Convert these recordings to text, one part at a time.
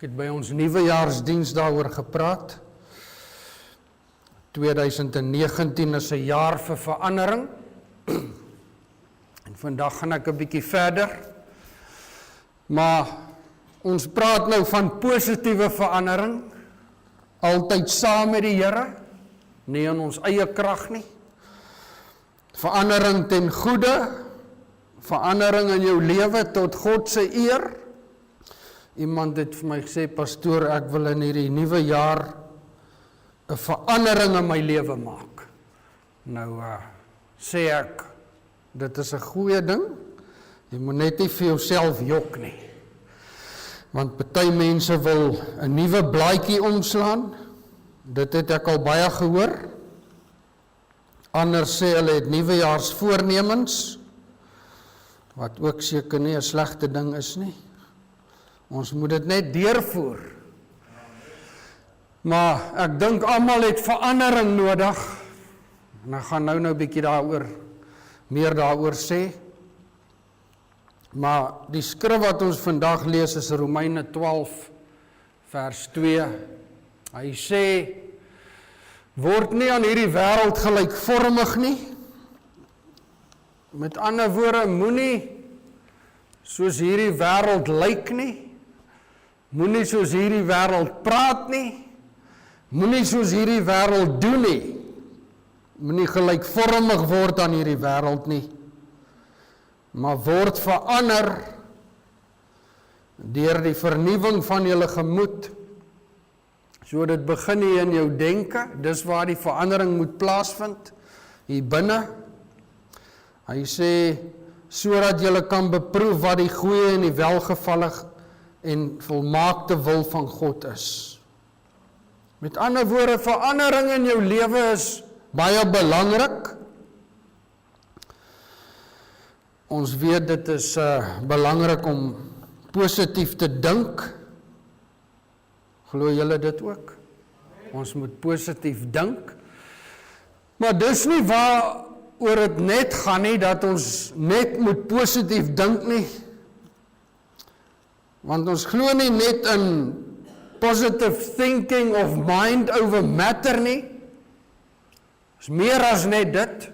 Ek het by ons nuwejaarsdiens daaroor gepraat. 2019 is 'n jaar vir verandering. En vandag gaan ek 'n bietjie verder. Maar ons praat nou van positiewe verandering. Altyd saam met die Here, nie in ons eie krag nie. Verandering ten goeie, verandering in jou lewe tot God se eer. Iemand het vir my gesê, pastoor, ek wil in hierdie nuwe jaar 'n verandering in my lewe maak. Nou sê ek, dit is 'n goeie ding. Jy moet net nie vir jouself jok nie. Want party mense wil 'n nuwe blaadjie omslaan. Dit het ek al baie gehoor. Anders sê hulle het nuwejaarsvoornemens, wat ook seker nie 'n slegte ding is nie. Ons moet dit net deurvoer. Maar ek dink almal het verandering nodig. En ek gaan nou 'n bietjie meer daaroor sê. Maar die skrif wat ons vandag lees is Romeine 12 vers 2. Hy sê, word nie aan hierdie wêreld gelykvormig nie. Met ander woorde, moenie soos hierdie wêreld lyk nie. Moenie soos hierdie wêreld praat nie. Moenie soos hierdie wêreld doen nie. Moenie gelykvormig word aan hierdie wêreld nie. Maar word verander deur die vernuwing van julle gemoed. So dit begin hier in jou denke, dis waar die verandering moet plaasvind, hier binne. Hy sê, sodat julle kan beproef wat die goeie en die welgevallige en volmaakte wil van God is. Met ander woorde, verandering in jou lewe is baie belangrik. Ons weet dit is belangrik om positief te dink. Glo julle dit ook? Ons moet positief dink. Maar dis nie waaroor dit net gaan nie, dat ons net moet positief dink nie. Want ons glo nie net in positive thinking of mind over matter nie. Is meer as net dit.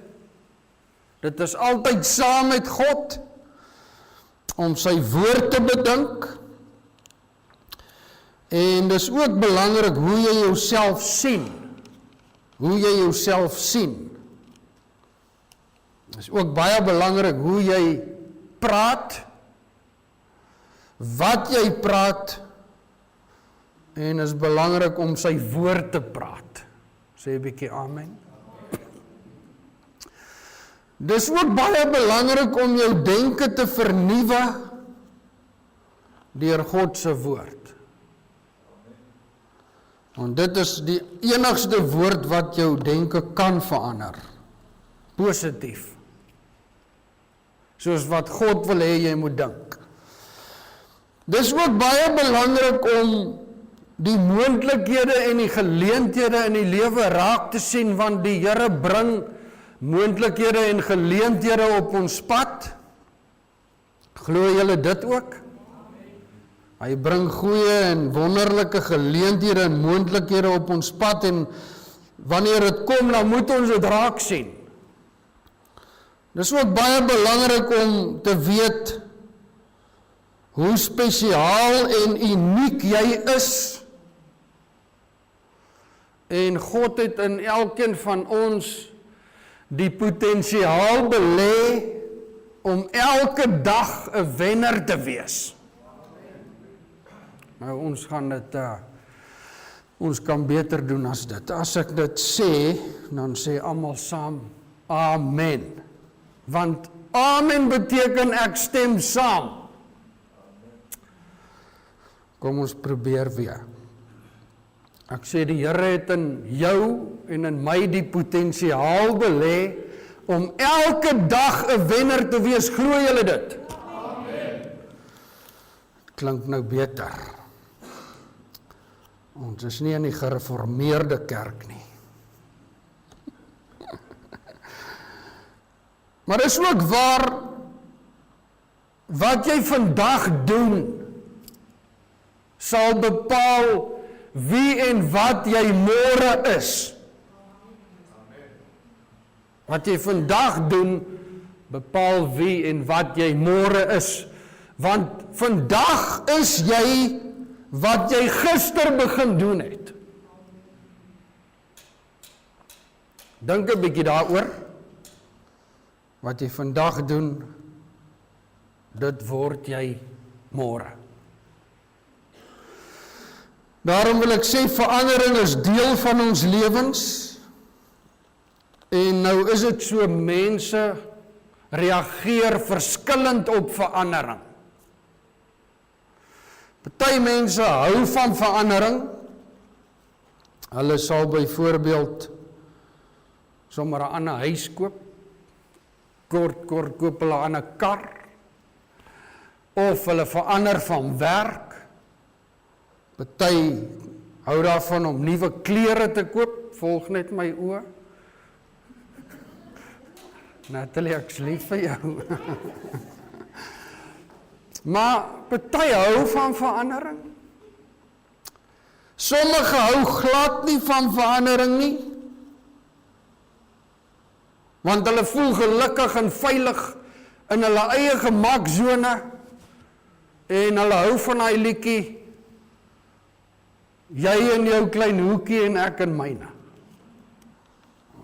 Dit is altyd saam met God, om sy woord te bedink. En dis ook belangrik hoe jy jouself sien. Hoe jy jouself sien. Dis ook baie belangrik hoe jy praat, wat jy praat, en is belangrik om sy woord te praat. Sê 'n bietjie amen. Dis ook baie belangrik om jou denke te vernuwe deur God se woord. Want dit is die enigste woord wat jou denke kan verander. Positief. Soos wat God wil hê jy moet dink. Dis ook baie belangrik om die moontlikhede en die geleenthede in die lewe raak te sien, want die Here bring moontlikhede en geleenthede op ons pad. Glo julle dit ook? Hy bring goeie en wonderlike geleenthede en moontlikhede op ons pad, en wanneer dit kom, dan moet ons dit raak sien. Dis ook baie belangrik om te weet hoe spesiaal en uniek jy is. En God het in elkeen van ons die potensiaal belê om elke dag 'n wenner te wees. Nou ons gaan dit, ons kan beter doen as dit. As ek dit sê, dan sê almal saam, amen. Want amen beteken ek stem saam. Kom ons probeer weer. Ek sê die Here het in jou en in my die potensiaal belê om elke dag 'n wenner te wees. Glo julle dit? Amen. Klink nou beter. Ons is nie in die gereformeerde kerk nie. Maar dis ook waar, wat jy vandag doen, sal bepaal wie en wat jy môre is. Wat jy vandag doen, bepaal wie en wat jy môre is. Want vandag is jy wat jy gister begin doen het. Dink 'n bietjie daaroor. Wat jy vandag doen, dit word jy môre. Daarom wil ek sê, verandering is deel van ons lewens. En nou is dit so, mense reageer verskillend op verandering. Party mense hou van verandering. Hulle sal byvoorbeeld sommer 'n ander huis koop. Kort koop hulle 'n ander kar. Of hulle verander van werk. Party hou daarvan om nuwe klere te koop. Volg net my oë. Natalie, ek is lief vir jou. Maar party hou van verandering. Sommige hou glad nie van verandering nie. Want hulle voel gelukkig en veilig in hulle eie gemaksone. En hulle hou van daai liedjie, jy in jou klein hoekie en ek in myne.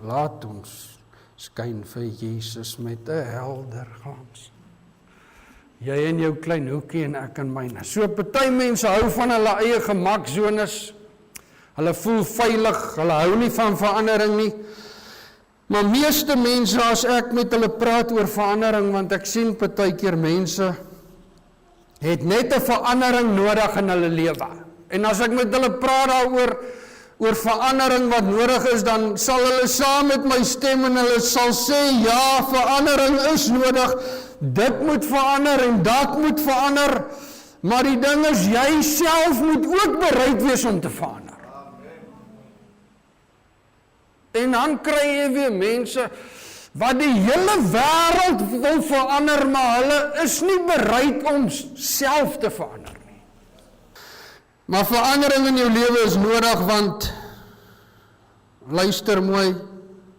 Laat ons skyn vir Jesus met 'n helder glans. Jy in jou klein hoekie en ek in myne. So party mense hou van hulle eie gemaksones. Hulle voel veilig, hulle hou nie van verandering nie. Maar meeste mense, as ek met hulle praat oor verandering, want ek sien partykeer mense het net 'n verandering nodig in hulle lewe. En as ek met hulle praat daaroor oor verandering wat nodig is, dan sal hulle saam met my stem en hulle sal sê, ja, verandering is nodig, dit moet verander en dat moet verander, maar die ding is, jy self moet ook bereid wees om te verander. En dan kry jy weer mense wat die hele wêreld wil verander, maar hulle is nie bereid om self te verander nie. Maar verandering in jou lewe is nodig, want luister mooi,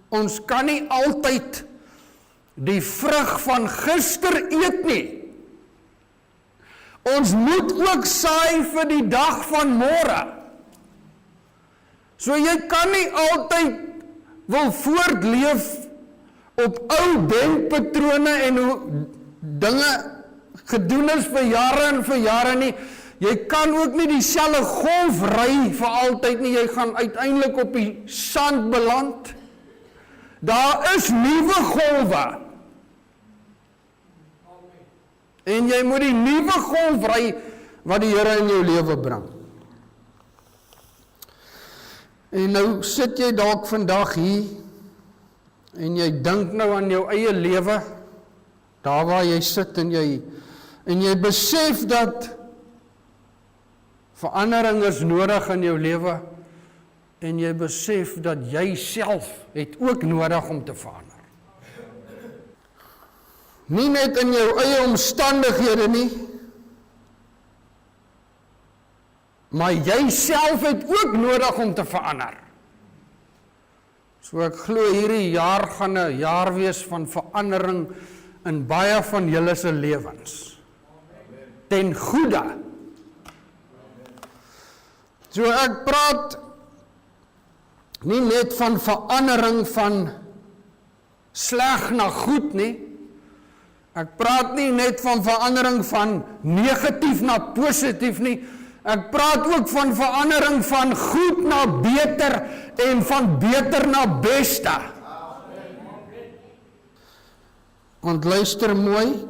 ons kan nie altyd die vrug van gister eet nie. Ons moet ook saai vir die dag van môre. So jy kan nie altyd wil voortleef op ou denkpatrone en hoe dinge gedoen is vir jare nie. Jy kan ook nie dieselfde golf ry vir altyd nie. Jy gaan uiteindelik op die sand beland. Daar is nuwe golwe. En jy moet die nuwe golf ry wat die Here in jou lewe bring. En nou sit jy dalk vandag hier en jy dink nou aan jou eie lewe, daar waar jy sit en jy besef dat verandering is nodig in jou lewe en jy besef dat jy self het ook nodig om te verander. Nie net in jou eie omstandighede nie, maar jy self het ook nodig om te verander. So ek glo hierdie jaar gaan 'n jaar wees van verandering in baie van julle se lewens. Ten goeie. So ek praat nie net van verandering van sleg na goed nie. Ek praat nie net van verandering van negatief na positief nie. Ek praat ook van verandering van goed na beter en van beter na beste. Want luister mooi,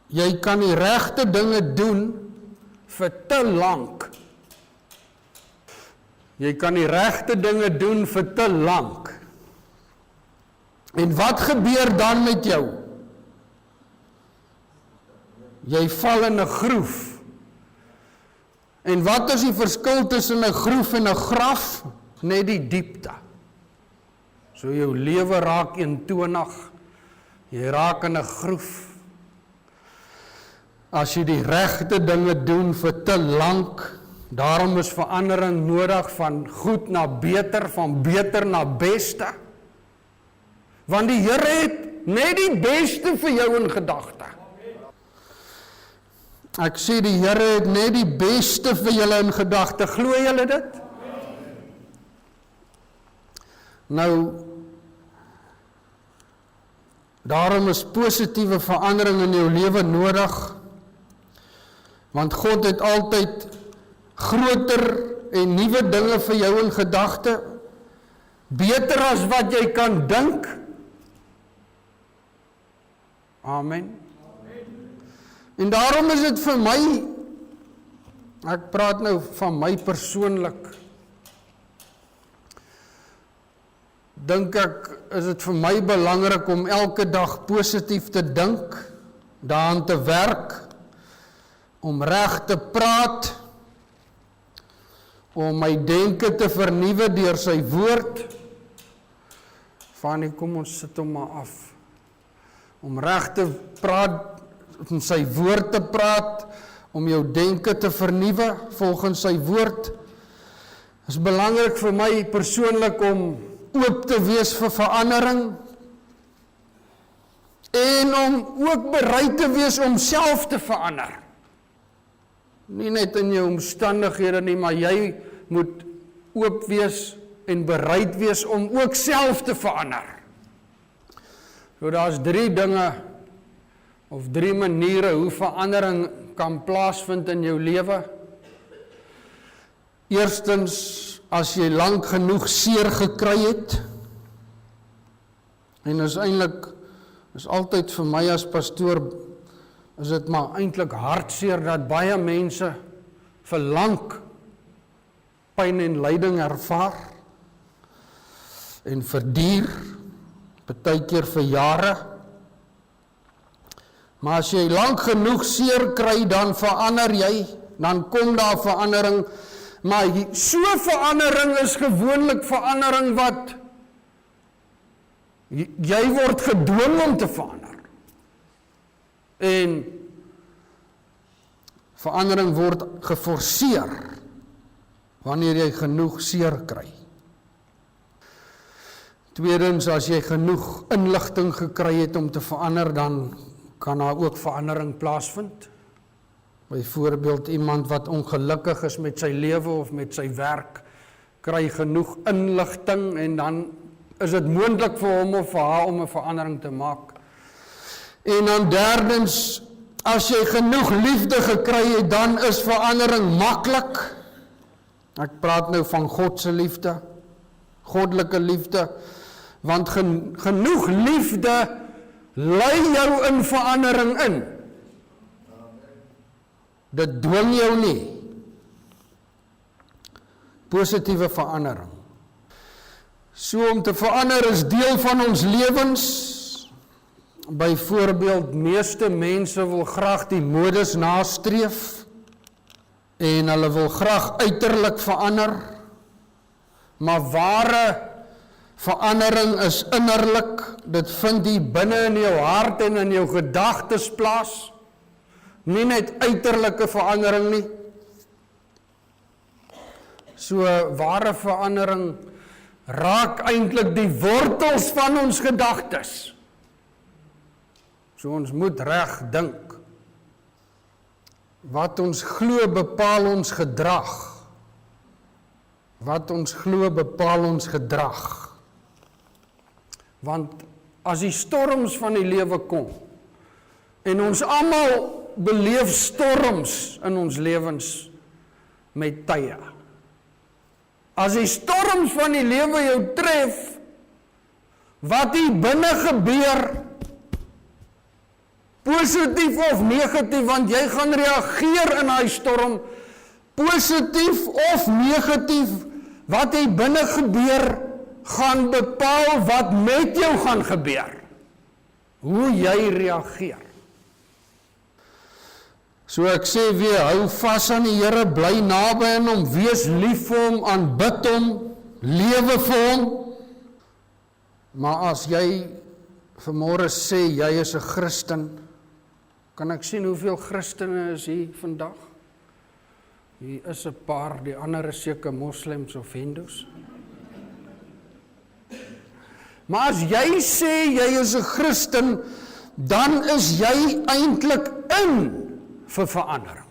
jy kan die regte dinge doen vir te lank. Jy kan die regte dinge doen vir te lank. En wat gebeur dan met jou? Jy val in 'n groef. En wat is die verskil tussen 'n groef en 'n graf? Net die diepte. So jou lewe raak eentonig. Jy raak in 'n groef. as jy die regte dinge doen vir te lank, daarom is verandering nodig van goed na beter, van beter na beste. Want die Here het net die beste vir jou in gedagte. Ek sê die Here het net die beste vir julle in gedagte. Glo julle dit? Nou, daarom is positiewe verandering in jou lewe nodig, want God het altyd groter en nuwe dinge vir jou in gedagte, beter as wat jy kan dink. Amen. En daarom is dit vir my, ek praat nou van my persoonlik, dink ek, is dit vir my belangrik om elke dag positief te dink, daaraan te werk, om reg te praat, om my denke te vernuwe deur sy woord. Fanny, kom ons sit hom maar af. Om reg te praat, om sy woord te praat, om jou denke te vernuwe volgens sy woord. Is belangrik vir my persoonlik om oop te wees vir verandering en om ook bereid te wees om self te verander. Nie net in jou omstandighede nie, maar jy moet oop wees en bereid wees om ook self te verander. So daar's 3 dinge of 3 maniere hoe verandering kan plaasvind in jou lewe. Eerstens, as jy lank genoeg seer gekry het, en is eintlik, is altyd vir my as pastoor, is dit maar eintlik hartseer dat baie mense vir lank pyn en lyding ervaar, en verduur, partykeer vir jare. Maar as jy lank genoeg seer kry, dan verander jy, dan kom daar verandering. Maar so verandering is gewoonlik verandering wat jy word gedwing om te verander. En verandering word geforseer wanneer jy genoeg seer kry. Tweedens, as jy genoeg inligting gekry het om te verander, dan kan daar ook verandering plaasvind. Byvoorbeeld iemand wat ongelukkig is met sy lewe of met sy werk, kry genoeg inligting en dan is dit moontlik vir hom of vir haar om 'n verandering te maak. En dan derdens, as jy genoeg liefde gekry het, dan is verandering maklik. Ek praat nou van God se liefde, goddelike liefde, want genoeg liefde lei jou in verandering in. Dit dwing jou nie. Positiewe verandering. So om te verander is deel van ons lewens. Byvoorbeeld, meeste mense wil graag die modes nastreef en hulle wil graag uiterlik verander, maar ware verandering is innerlik. Dit vind jy binne in jou hart en in jou gedagtes plaas. Nie net uiterlike verandering nie. So ware verandering raak eintlik die wortels van ons gedagtes. So ons moet reg dink. Wat ons glo bepaal ons gedrag. Wat ons glo bepaal ons gedrag. Want as die storms van die lewe kom, en ons almal beleef storms in ons lewens met tye. As die storms van die lewe jou tref, wat hier binne gebeur, positief of negatief, want jy gaan reageer in daai storm, positief of negatief, wat hier binne gebeur, gaan bepaal wat met jou gaan gebeur. Hoe jy reageer. So ek sê weer, hou vas aan die Here, bly naby aan hom, wees lief vir hom, aanbid hom, lewe vir hom. Maar as jy vanmôre sê, jy is 'n Christen, Kan ek sien hoeveel Christene is hier vandag? Hier is 'n paar, die ander is seker moslems of hindoes. Maar as jy sê jy is 'n Christen, dan is jy eintlik in vir verandering.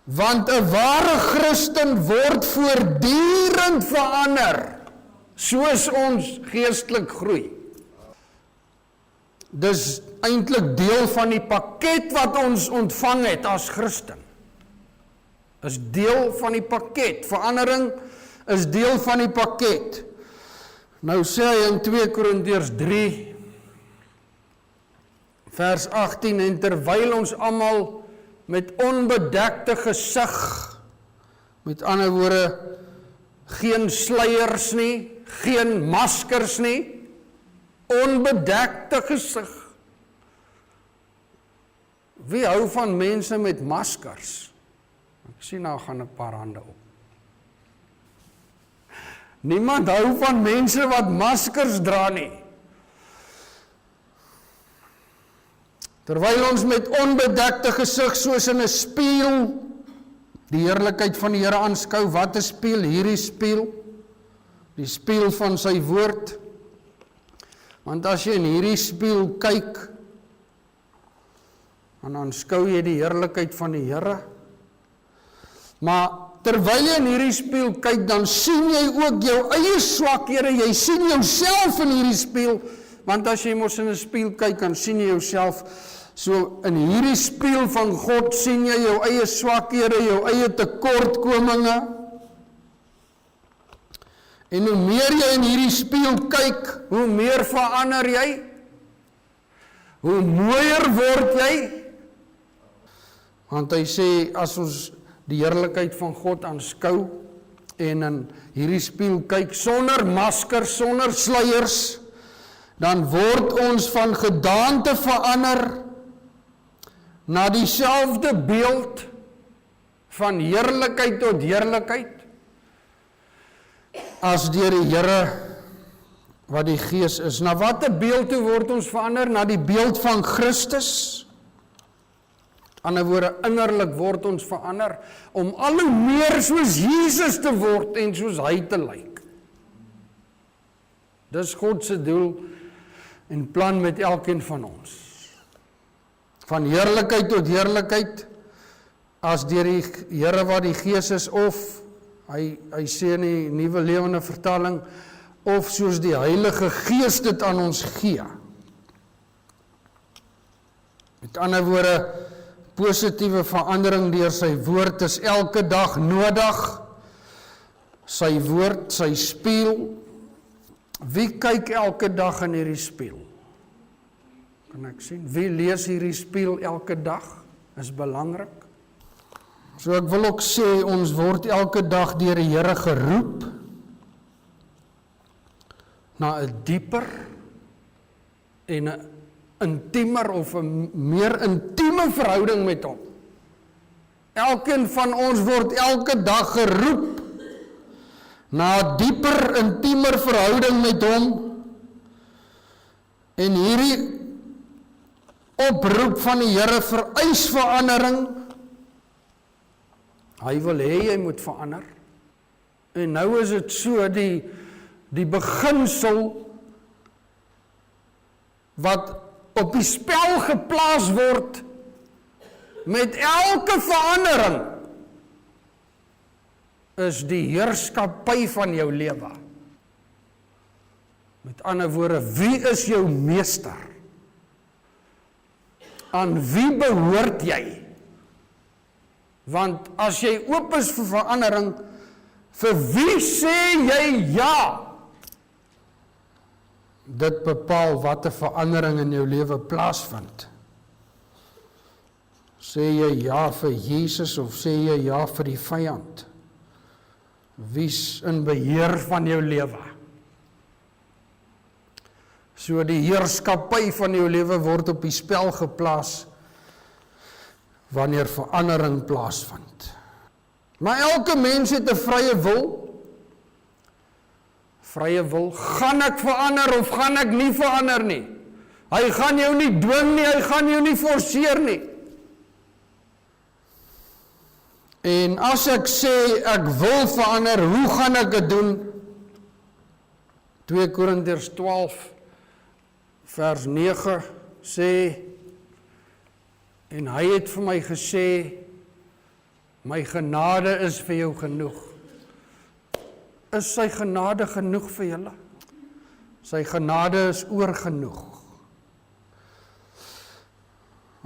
Want 'n ware Christen word voortdurend verander, soos ons geestelik groei. Dis eintlik deel van die pakket wat ons ontvang het as Christen. Is deel van die pakket. Verandering is deel van die pakket. Nou sê hy in 2 Korintiërs 3, vers 18, en terwyl ons almal met onbedekte gesig, met ander woorde, geen sluiers nie, geen maskers nie, onbedekte gesig. Wie hou van mense met maskers? Ek sien nou gaan 'n paar hande op. Niemand hou van mense wat maskers dra nie. Terwyl ons met onbedekte gesig soos in 'n spieël die heerlikheid van die Here aanskou, wat 'n spieël? Hierdie spieël, die spieël van sy woord. Want as jy in hierdie spieël kyk, dan aanskou jy die heerlikheid van die Here. Maar terwyl jy in hierdie spieël kyk, dan sien jy ook jou eie swakhede, jy sien jouself in hierdie spieël, want as jy mos in 'n spieël kyk, dan sien jy jouself. So in hierdie spieël van God sien jy jou eie swakhede, jou eie tekortkominge. En hoe meer jy in hierdie spieël kyk, hoe meer verander jy. Hoe mooier word jy. Want hy sê, as ons die heerlikheid van God aanskou en in hierdie spieël kyk, sonder maskers, sonder sluiers, dan word ons van gedaante verander na dieselfde beeld van heerlikheid tot heerlikheid, as deur die Here wat die Gees is. Na watter beeld toe word ons verander? Na die beeld van Christus. Ander woorde, innerlik word ons verander om al hoe meer soos Jesus te word en soos hy te lyk. Dis God se doel en plan met elkeen van ons. Van heerlikheid tot heerlikheid, as deur die Here wat die Gees is, of hy sê in die Nuwe Lewende Vertaling, of soos die Heilige Gees dit aan ons gee. Met ander woorde, positiewe verandering deur sy woord is elke dag nodig. Sy woord, sy spieël. Wie kyk elke dag in hierdie spieël? Kan ek sien? Wie lees hierdie spieël elke dag? Is belangrik. So ek wil ook sê, ons word elke dag deur die Here geroep na 'n dieper en 'n intiemer of 'n meer intieme verhouding met hom. Elkeen van ons word elke dag geroep na 'n dieper, intiemer verhouding met hom. En hierdie oproep van die Here vereis verandering. Hy wil hê jy moet verander. En nou is dit so, die beginsel wat op die spel geplaas word met elke verandering, is die heerskappy van jou lewe. Met ander woorde, wie is jou meester? Aan wie behoort jy? Want as jy oop is vir verandering, vir wie sê jy ja? Dit bepaal wat 'n verandering in jou lewe plaasvind. Sê jy ja vir Jesus of sê jy ja vir die vyand? Wie's in beheer van jou lewe? So die heerskappy van jou lewe word op die spel geplaas wanneer verandering plaasvind. Maar elke mens het 'n vrye wil. Vrye wil, gaan ek verander of gaan ek nie verander nie? Hy gaan jou nie dwing nie, hy gaan jou nie forceer nie. En as ek sê, ek wil verander, hoe gaan ek dit doen? 2 Korintiërs 12 vers 9 sê, en hy het vir my gesê, my genade is vir jou genoeg. Is sy genade genoeg vir julle? Sy genade is oorgenoeg.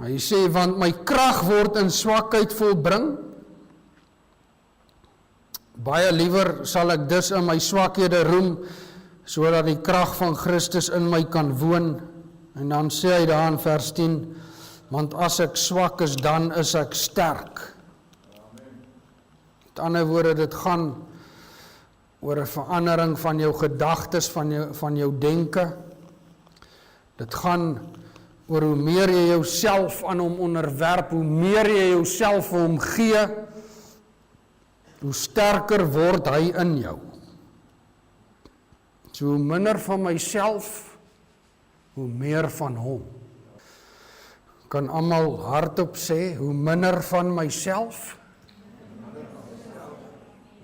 Hy sê, want my krag word in swakheid volbring. Baie liewer sal ek dus in my swakhede roem, sodat die krag van Christus in my kan woon. En dan sê hy daar in vers 10, want as ek swak is, dan is ek sterk. Met ander woorde, dit gaan oor 'n verandering van jou gedagtes, van jou denke. Dit gaan oor hoe meer jy jouself aan hom onderwerp, hoe meer jy jouself vir hom gee, hoe sterker word hy in jou. So hoe minder van myself, hoe meer van hom. Kan almal hardop sê, hoe minder van myself?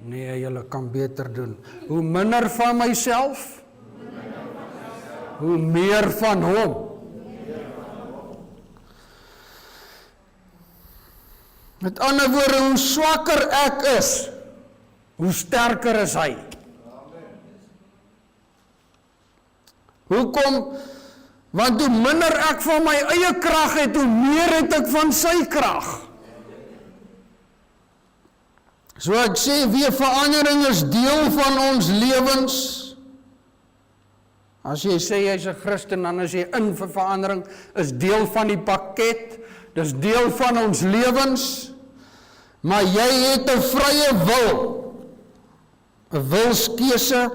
Nee, julle kan beter doen. Hoe minder van myself? Hoe meer van hom. Met ander woorde, hoe swakker ek is, hoe sterker is hy. Hoekom? Want hoe minder ek van my eie krag het, hoe meer het ek van sy krag. So ek sê, weer verandering is deel van ons lewens. As jy sê jy's 'n Christen, dan is jy in vir verandering, is deel van die pakket, dis deel van ons lewens, maar jy het 'n vrye wil, 'n wilskeuse,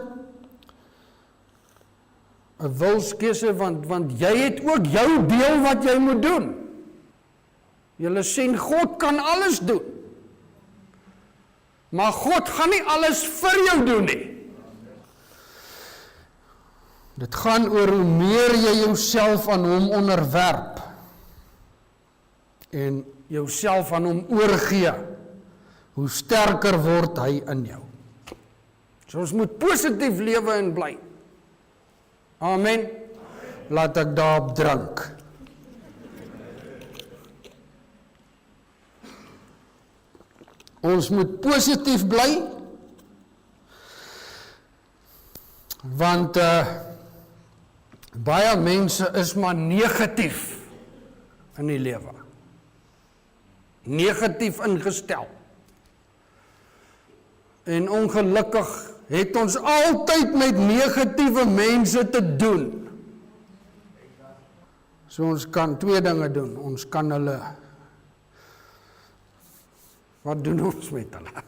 want jy het ook jou deel wat jy moet doen. Julle sien, God kan alles doen, maar God gaan nie alles vir jou doen nie. Dit gaan oor hoe meer jy jouself aan hom onderwerp en jouself aan hom oorgee, hoe sterker word hy in jou. So ons moet positief lewe en bly. Amen. Laat ek daarop drink. Ons moet positief bly, want baie mense is maar negatief in die lewe. Negatief ingestel. En ongelukkig het ons altyd met negatiewe mense te doen. So ons kan 2 dinge doen. Ons kan hulle, wat doen ons met hulle?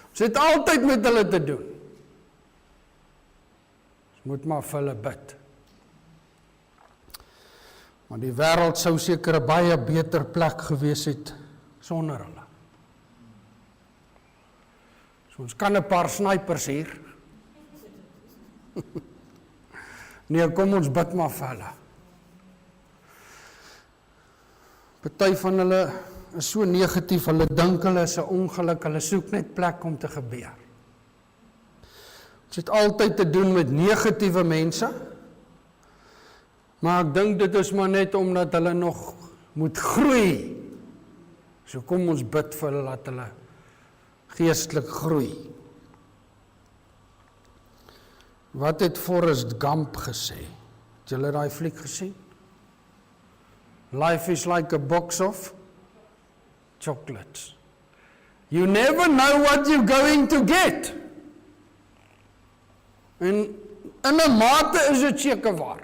Ons het altyd met hulle te doen. Ons moet maar vir hulle bid. Maar die wêreld sou seker 'n baie beter plek gewees het sonder hulle. So ons kan 'n paar snipers hier. Nee, kom ons bid maar vir hulle. Party van hulle is so negatief, hulle dink hulle is 'n ongeluk, hulle soek net plek om te gebeur. Ons het altyd te doen met negatiewe mense, maar ek dink dit is maar net omdat hulle nog moet groei. So kom ons bid vir hulle, dat hulle geestelik groei. Wat het Forrest Gump gesê? Het julle daai fliek gesien? Life is like a box of chocolates. You never know what you're going to get. En in 'n mate is dit seker waar.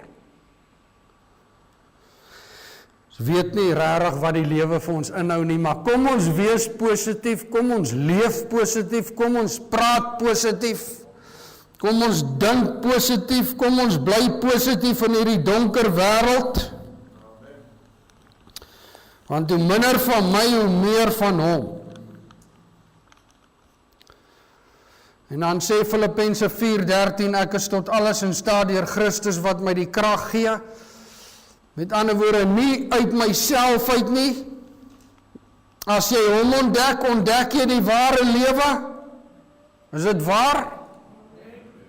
Ons weet nie regtig wat die lewe vir ons inhou nie, maar kom ons wees positief, kom ons leef positief, kom ons praat positief, kom ons dink positief, kom ons bly positief in hierdie donker wêreld. Want hoe minder van my, hoe meer van hom. En dan sê Filippense 4:13, ek is tot alles in staat deur Christus wat my die krag gee. Met ander woorde, nie uit myself uit nie. As jy hom ontdek, ontdek jy die ware lewe. Is dit waar?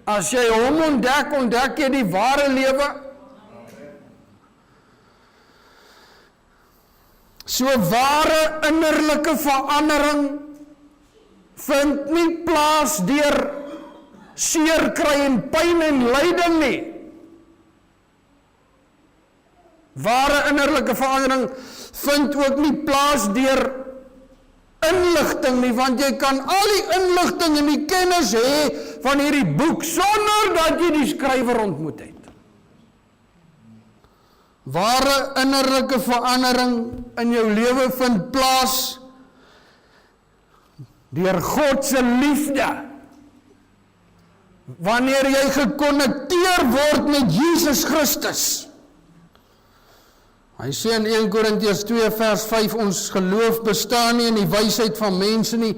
As jy hom ontdek, ontdek jy die ware lewe. So ware innerlike verandering vind nie plaas deur seer kry en pyn en lyding nie. Ware innerlike verandering vind ook nie plaas deur inligting nie, want jy kan al die inligting en die kennis hê van hierdie boek sonder dat jy die skrywer ontmoet het. Ware innerlike verandering in jou lewe vind plaas deur God se liefde. Wanneer jy gekonnekteer word met Jesus Christus. Hy sê in 1 Korintiërs 2 vers 5, ons geloof bestaan nie in die wysheid van mense nie,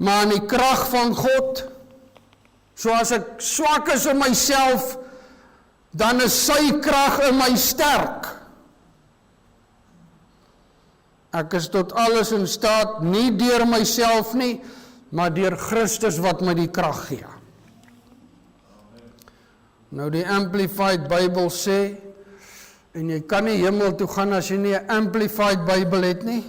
maar in die krag van God. So as ek swak is in myself, dan is sy krag in my sterk. Ek is tot alles in staat, nie deur myself nie, maar deur Christus wat my die krag gee. Nou die Amplified Bible sê, en jy kan nie hemel toe gaan as jy nie 'n Amplified Bible het nie.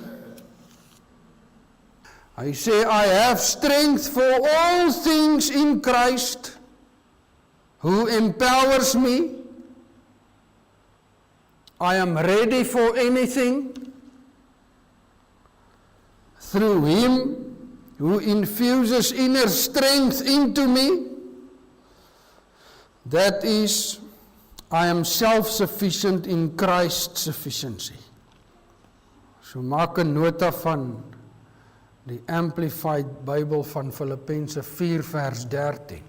Hy sê, I have strength for all things in Christ, who empowers me. I am ready for anything, through him who infuses inner strength into me. That is, I am self-sufficient in Christ's sufficiency. So maak 'n nota van die Amplified Bible van Filippense 4 vers 13.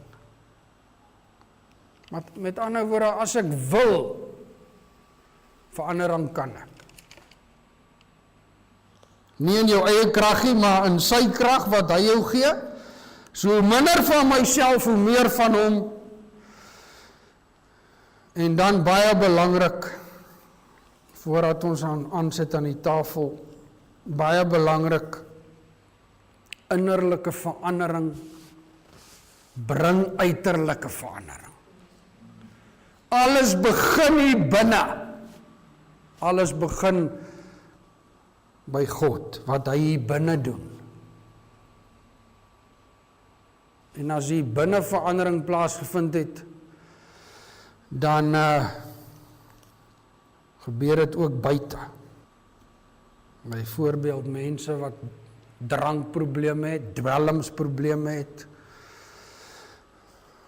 Maar met ander woorde, as ek wil, verandering kan ek. Nie in jou eie krag nie, maar in sy krag wat hy jou gee. So hoe minder van myself, hoe meer van hom. En dan baie belangrik, voordat ons aansit aan die tafel, baie belangrik, innerlike verandering bring uiterlike verandering. Alles begin hier binne. Alles begin by God, wat hy hier binne doen. En as hier binne verandering plaasgevind het, dan gebeur dit ook buite. Byvoorbeeld mense wat drankprobleme het, dwelmsprobleme het.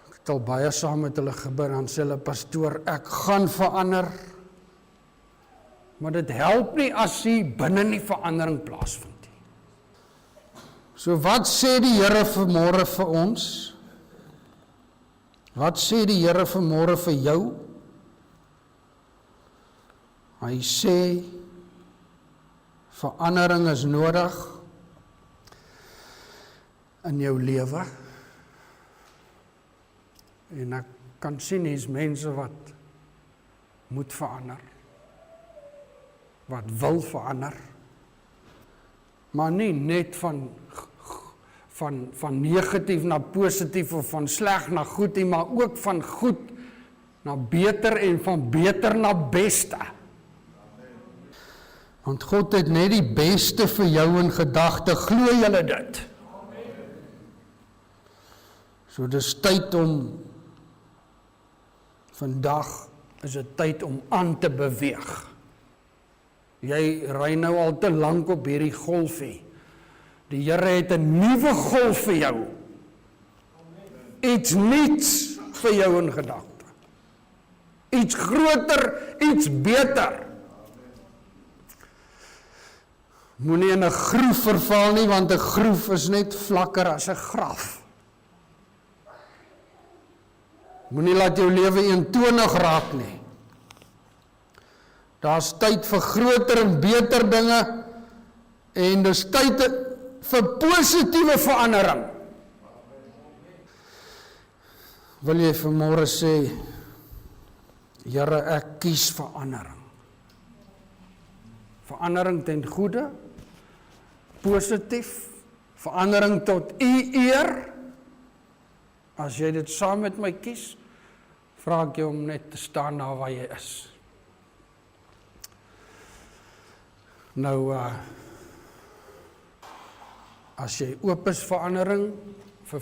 Ek het al baie saam met hulle gebid, dan sê hulle, pastoor, ek gaan verander. Maar dit help nie as hier binne nie verandering plaasvind nie. So wat sê die Here vanmôre vir ons? Wat sê die Here vanmôre vir jou? Hy sê, verandering is nodig in jou lewe. En ek kan sien, hier's mense wat moet verander. Wat wil verander. Maar nie net van negatief na positief of van sleg na goed nie, maar ook van goed na beter en van beter na beste. Want God het net die beste vir jou in gedagte, glo julle dit? So dis tyd om, vandag is dit tyd om aan te beweeg. Jy ry nou al te lank op hierdie golfie. Die Here het 'n nuwe golf vir jou. Iets nuuts vir jou in gedagte. Iets groter, iets beter. Moenie in 'n groef verval nie, want 'n groef is net vlakker as 'n graf. Moenie laat jou lewe eentonig raak nie. Daar's tyd vir groter en beter dinge, en dis tyd vir positiewe verandering. Wil jy vanmôre sê, Here, ek kies verandering. Verandering ten goeie, positief, verandering tot U eer. As jy dit saam met my kies, vra ek jou om net te staan daar waar jy is. Nou, as jy oop is vir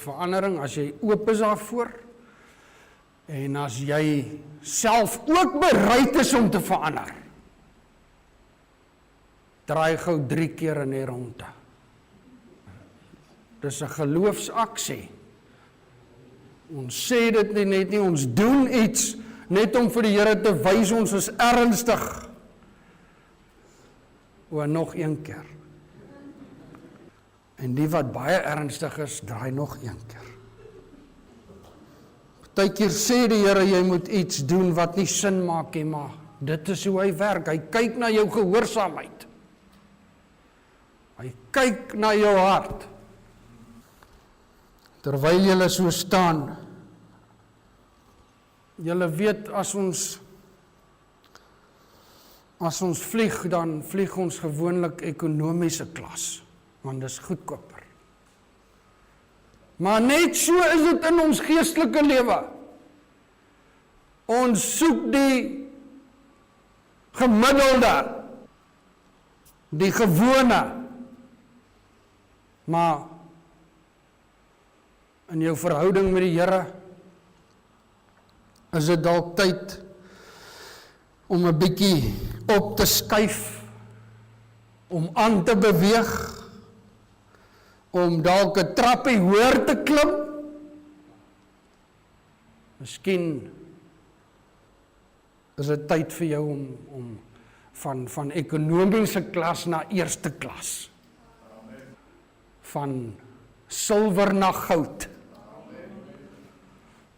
verandering, as jy oop is daarvoor, en as jy self ook bereid is om te verander, draai gou 3 keer in die ronde. Dis 'n geloofsaksie. Ons sê dit nie net nie, ons doen iets net om vir die Here te wys ons is ernstig. Nog 1 keer. En die wat baie ernstig is, draai nog 1 keer. Partykeer sê die Here, jy moet iets doen wat nie sin maak nie, maar dit is hoe hy werk. Hy kyk na jou gehoorsaamheid. Hy kyk na jou hart. Terwyl julle so staan, julle weet as ons vlieg, dan vlieg ons gewoonlik ekonomiese klas, want dis goedkoper. Maar net so is dit in ons geestelike lewe. Ons soek die gemiddelde, die gewone, maar in jou verhouding met die Here is dit dalk tyd om 'n bietjie op te skuif, om aan te beweeg, om dalk 'n trappie hoër te klim. Miskien is dit tyd vir jou om van ekonomiese klas na eerste klas. Van silwer na goud.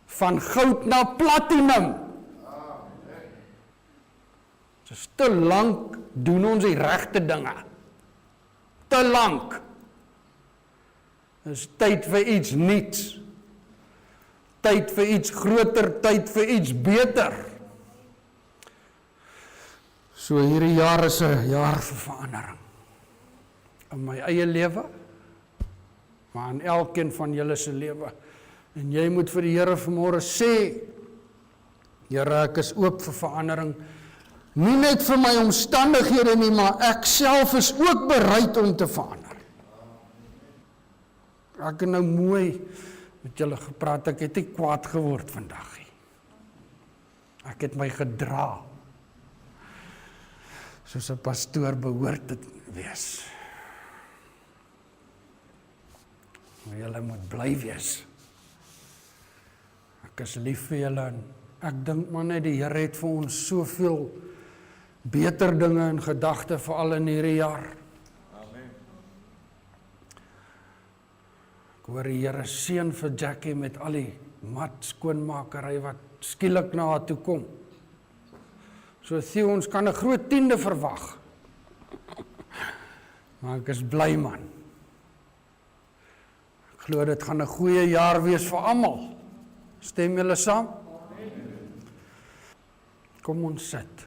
Van goud na platinum. Dus te lank doen ons die regte dinge. Te lank. Dis tyd vir iets nuuts. Tyd vir iets groter, tyd vir iets beter. So hierdie jaar is 'n jaar vir verandering. In my eie lewe, maar in elkeen van julle se lewe. En jy moet vir die Here vanmôre sê, Here, ek is oop vir verandering. Nie net vir my omstandighede nie, maar ek self is ook bereid om te verander. Ek het nou mooi met julle gepraat, ek het nie kwaad geword vandag nie. Ek het my gedra, soos 'n pastoor behoort te wees. Maar julle moet bly wees. Ek is lief vir julle en ek dink maar net die Here het vir ons soveel beter dinge in gedagte, veral in hierdie jaar. Amen. Ek hoor die Here seën vir Jackie met al die mat skoonmakery wat skielik na haar toe kom. So Theo, ons kan 'n groot 10de verwag. Maar ek is bly man. Ek glo dit gaan 'n goeie jaar wees vir almal. Stem julle saam? Kom ons sit.